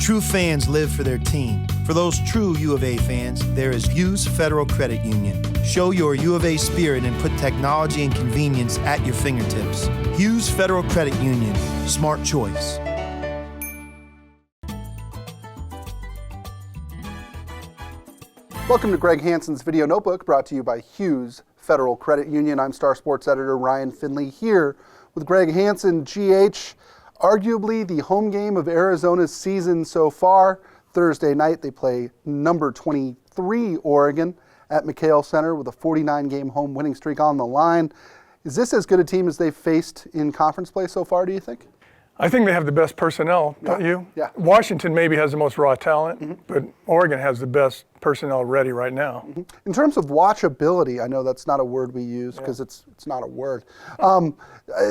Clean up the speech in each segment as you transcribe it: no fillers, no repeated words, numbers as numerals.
True fans live for their team. For those true U of A fans, there is Hughes Federal Credit Union. Show your U of A spirit and put technology and convenience at your fingertips. Hughes Federal Credit Union. Smart choice. Welcome to Greg Hansen's Video Notebook, brought to you by Hughes Federal Credit Union. I'm Star Sports Editor Ryan Finley here with Greg Hansen. GH, arguably the home game of Arizona's season so far. Thursday night, they play number 23 Oregon at McKale Center with a 49-game home winning streak on the line. Is this as good a team as they've faced in conference play so far, do you think? I think they have the best personnel, don't you? Yeah. Washington maybe has the most raw talent, but Oregon has the best personnel ready right now. In terms of watchability, I know that's not a word we use because it's not a word.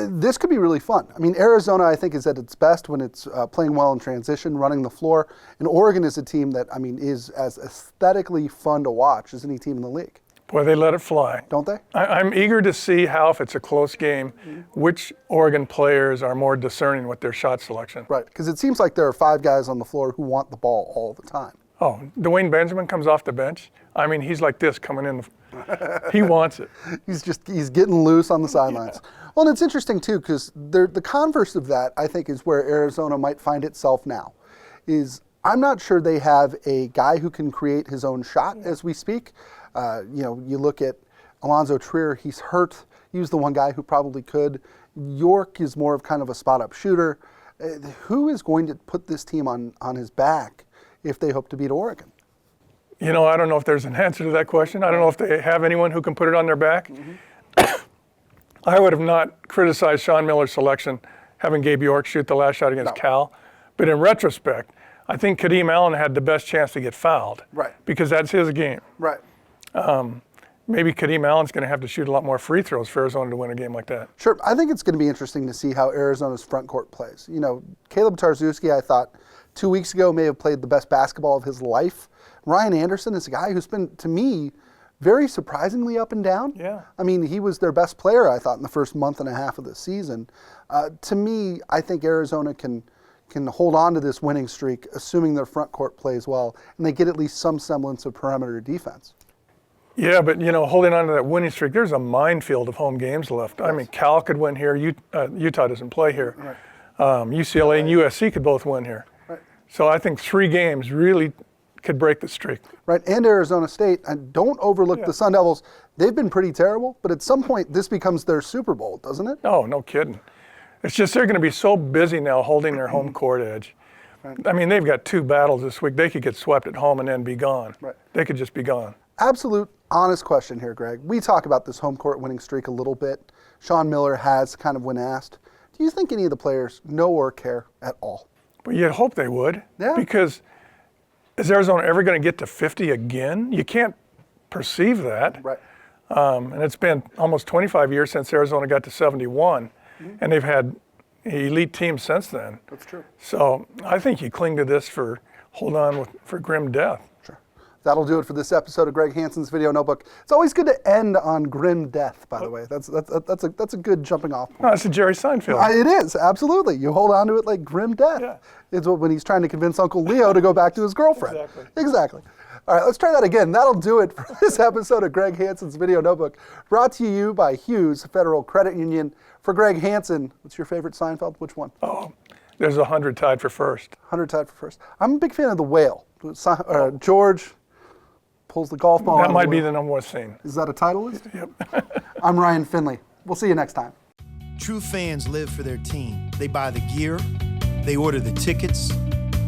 This could be really fun. I mean, Arizona, I think, is at its best when it's playing well in transition, running the floor. And Oregon is a team that, I mean, is as aesthetically fun to watch as any team in the league. Boy, they let it fly. Don't they? I'm eager to see how, if it's a close game, which Oregon players are more discerning with their shot selection. Right, because it seems like there are 5 guys on the floor who want the ball all the time. Oh, Dwayne Benjamin comes off the bench. I mean, he's like this coming in. He wants it. He's getting loose on the sidelines. Yeah. Well, and it's interesting, too, because the converse of that, I think, is where Arizona might find itself now. I'm not sure they have a guy who can create his own shot as we speak. You look at Alonzo Trier, he's hurt. He was the one guy who probably could. York is more of kind of a spot-up shooter. Who is going to put this team on his back if they hope to beat Oregon? You know, I don't know if there's an answer to that question. I don't know if they have anyone who can put it on their back. I would have not criticized Sean Miller's selection, having Gabe York shoot the last shot against Cal. But in retrospect, I think Kadeem Allen had the best chance to get fouled. Right. Because that's his game. Right. Maybe Kadeem Allen's going to have to shoot a lot more free throws for Arizona to win a game like that. Sure. I think it's going to be interesting to see how Arizona's front court plays. You know, Caleb Tarczewski, I thought 2 weeks ago may have played the best basketball of his life. Ryan Anderson is a guy who's been, to me, very surprisingly up and down. Yeah. I mean, he was their best player, I thought, in the first month and a half of the season. To me, I think Arizona can hold on to this winning streak, assuming their front court plays well, and they get at least some semblance of perimeter defense. Yeah, but, you know, holding on to that winning streak, there's a minefield of home games left. Yes. I mean, Cal could win here. Utah doesn't play here. Right. UCLA and USC could both win here. Right. So I think 3 games really could break the streak. Right, and Arizona State. And don't overlook the Sun Devils. They've been pretty terrible, but at some point this becomes their Super Bowl, doesn't it? Oh, no kidding. It's just they're going to be so busy now holding their home court edge. Right. I mean, they've got 2 battles this week. They could get swept at home and then be gone. Right. They could just be gone. Absolute honest question here, Greg. We talk about this home court winning streak a little bit. Sean Miller has kind of when asked. Do you think any of the players know or care at all? Well, you'd hope they would. Yeah. Because is Arizona ever going to get to 50 again? You can't perceive that. Right. And it's been almost 25 years since Arizona got to 71. And they've had elite teams since then. That's true. So I think you cling to this for grim death. Sure. That'll do it for this episode of Greg Hansen's Video Notebook. It's always good to end on grim death, by the way. That's a good jumping off point. No, it's a Jerry Seinfeld. It is, absolutely. You hold on to it like grim death. Yeah. It's when he's trying to convince Uncle Leo to go back to his girlfriend. Exactly. All right, let's try that again. That'll do it for this episode of Greg Hansen's Video Notebook, brought to you by Hughes Federal Credit Union. For Greg Hansen, what's your favorite Seinfeld? Which one? Oh, there's 100 tied for first. 100 tied for first. I'm a big fan of The Whale. George pulls the golf ball. That might be the number 1 scene. Is that a title list? Yep. I'm Ryan Finley. We'll see you next time. True fans live for their team. They buy the gear, they order the tickets,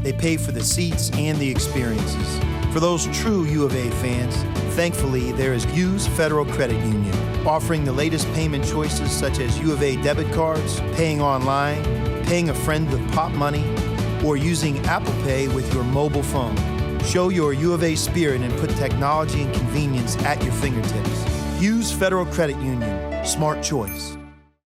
they pay for the seats and the experiences. For those true U of A fans, thankfully there is Hughes Federal Credit Union, offering the latest payment choices such as U of A debit cards, paying online, paying a friend with Pop Money, or using Apple Pay with your mobile phone. Show your U of A spirit and put technology and convenience at your fingertips. Hughes Federal Credit Union. Smart choice.